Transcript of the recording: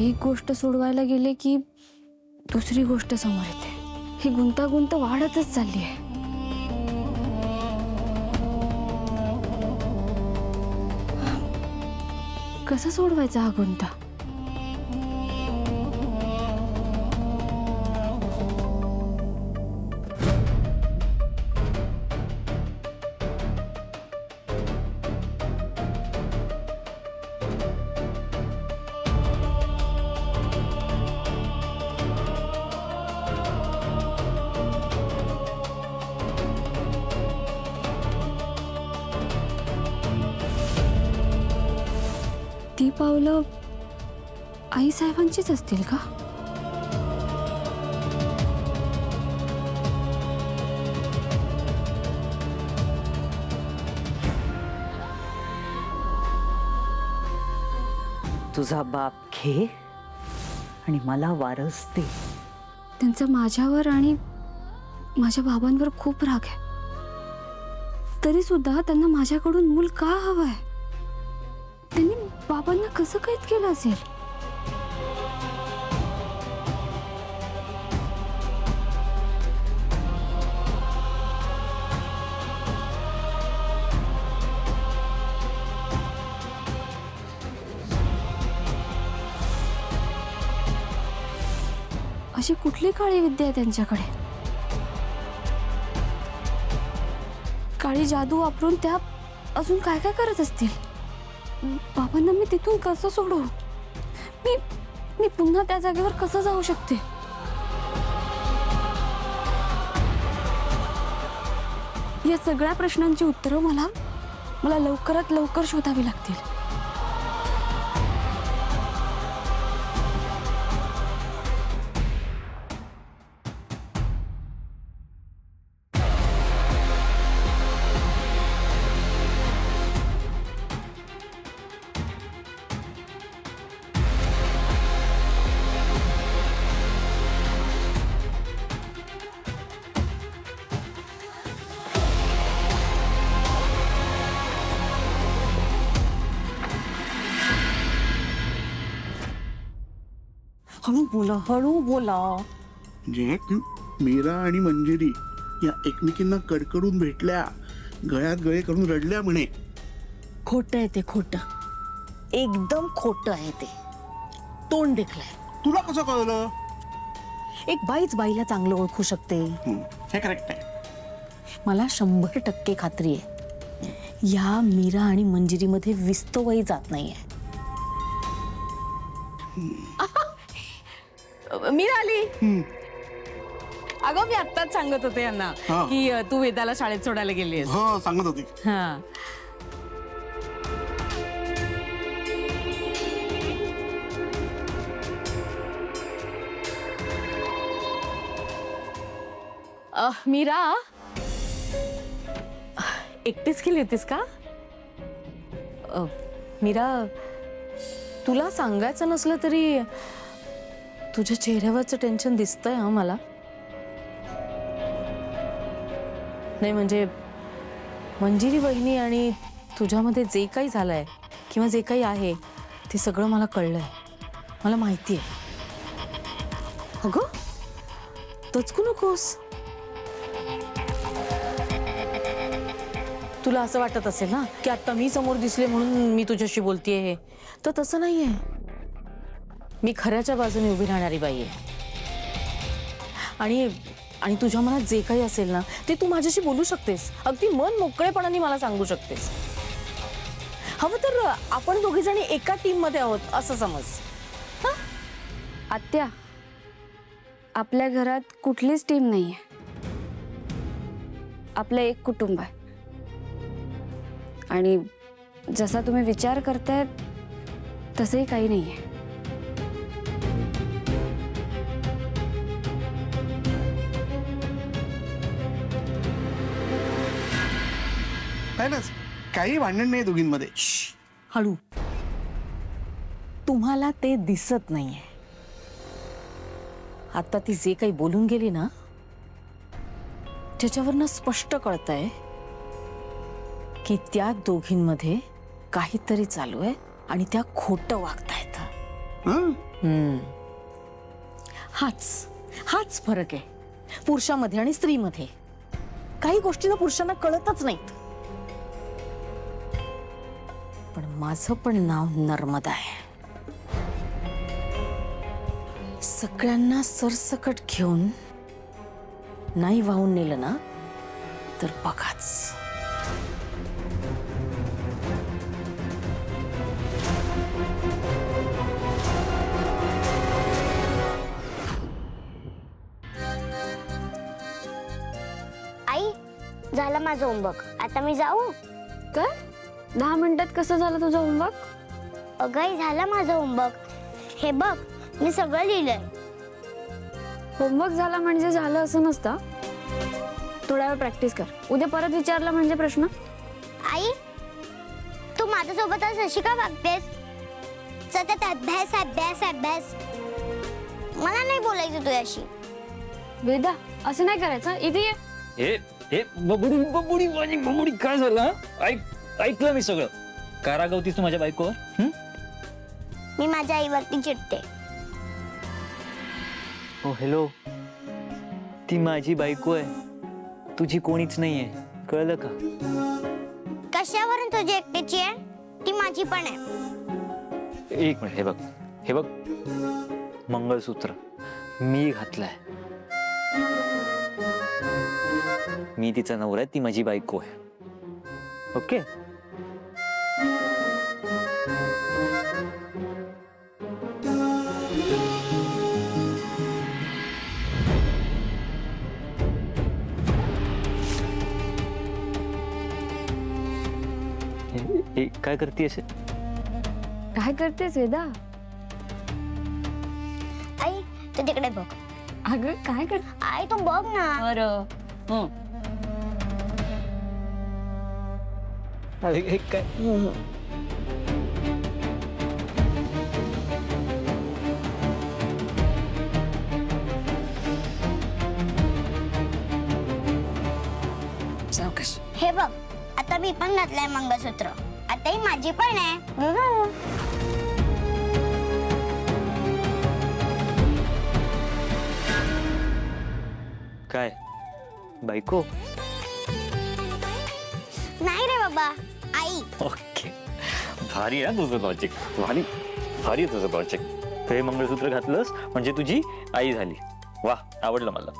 एक गोष्ट सोडवायला गेले की दुसरी गोष्ट समोर येते. ही गुंतागुंत वाढतच चालली आहे. कसा सोडवायचा हा गुंता? ती पावलं आई साहेबांचीच असतील का? तुझा बाप घे आणि मला वारस दे. त्यांचा माझ्यावर आणि माझ्या बाबांवर खूप राग आहे. तरी सुद्धा त्यांना माझ्याकडून मूल का हवंय? त्यांनी बाबांना कसं कैद केलं असेल? अशी कुठली काळी विद्या आहे त्यांच्याकडे? काळी जादू वापरून त्या अजून काय काय करत असतील? बाबांना मी तिथून कसं सोडू? मी पुन्हा त्या जागेवर कसं जाऊ शकते? या सगळ्या प्रश्नांची उत्तरं मला लवकरात लवकर शोधावी लागतील. हळू बोला, हळू बोला. जे मीरा आणि मंजिरी या एकमेकींना कडकडून भेटल्या, गळ्यात गळे करून रडल्या म्हणे. खोटं आहे ते, खोटं, एकदम खोटं आहे ते. तोंड देखलंय. तुला कसं कळलं? एक बाईच बाईला चांगलं ओळखू शकते. हे करेक्ट आहे. मला 100% खात्री आहे या मीरा आणि मंजिरीमध्ये विस्तवही जात नाहीये. मीरा आली. अगं मी आत्ताच सांगत होते यांना हा. की तू वेदाला शाळेत सोडायला गेलीस. हो सांगत होती. हा. मीरा, एकटीच गेली होतीस का? मीरा, तुला सांगायचं नसलं तरी तुझ्या चेहऱ्यावरचं टेन्शन दिसतंय हा मला. नाही म्हणजे मंजिरी वहिनी आणि तुझ्यामध्ये जे काही झालंय किंवा जे काही आहे ते सगळं मला कळलंय, मला माहिती आहे. अगं दचकू नकोस. तुला असं वाटत असेल ना की आता मी समोर दिसले म्हणून मी तुझ्याशी बोलतेय, हे तर तसं नाहीये. मी खऱ्याच्या बाजूने उभी राहणारी बाई आहे. आणि तुझ्या मनात जे काही असेल ना ते तू माझ्याशी बोलू शकतेस. अगदी मन मोकळेपणाने मला सांगू शकतेस. हवं तर आपण दोघी जणी एका टीम मध्ये आहोत असं समज. आत्या, आपल्या घरात कुठलीच टीम नाहीये. आपलं एक कुटुंब आहे. आणि जसा तुम्ही विचार करताय तसंही काही नाहीये. काय ना, काही भांडण नाही दोघींमध्ये. हळू. तुम्हाला ते दिसत नाहीये. आता ती जे काही बोलून गेली ना त्याच्यावरनं स्पष्ट कळतंय की त्या दोघींमध्ये काहीतरी चालू आहे आणि त्या खोटं वागतायत. हाच फरक आहे पुरुषामध्ये आणि स्त्रीमध्ये. काही गोष्टी ना पुरुषांना कळतच नाहीत. पण माझं पण नाव नर्मदा आहे. सगळ्यांना सरसकट घेऊन नाही वाहून नेलं ना तर बघाच. आई, झालं माझं होमवर्क. आता मी जाऊ? काय 10 मिनिटात कसं झालं तुझं होमवर्क? अगं आई, झालं माझं होमवर्क. हे बघ, मी सगळं लिहिलंय. होमवर्क झाला म्हणजे झालं असं नसतं. थोड्या वेळ प्रॅक्टिस कर. उद्या परत विचारला म्हणजे प्रश्न. आई, तू माझ्यासोबतच अशी का वागतेस? सतत अभ्यास अभ्यास अभ्यास. मला नाही बोलायचं तुझ्याशी. वेदा, असं नाही करायचं. इथे ये. हे बबुडी माझी बबुडी, काय झालं हा? ऐकलं मी सगळं. का रागवतीस तू माझ्या बायकोवर? मी माझ्या आईवरती चिडते. हो हॅलो, ती माझी बायको आहे, तुझी कोणीच नाहीये, कळलं का? कशावरून तुझी एकट्याची आहे? ती माझी पण आहे. एक मिनिट, हे बघ मंगळसूत्र मी घातलंय. मी तिचा नवरा आहे, ती माझी बायको आहे. ओके? काय करतेस? काय करतेस वेदा? आई, तू तिकडे बघ. अगं काय कर? आई, तू बघ ना. हे काय? सावकाश. हे बघ, आता मी पण घातलंय मंगळसूत्र. आता ही माझी पण आहे. काय बायको? नाही रे बाबा, आई. ओके, भारी आहे तुझं लॉजिक. भारी भारी तुझं लॉजिक. हे मंगळसूत्र घातलंस म्हणजे तुझी आई झाली. वा, आवडलं मला.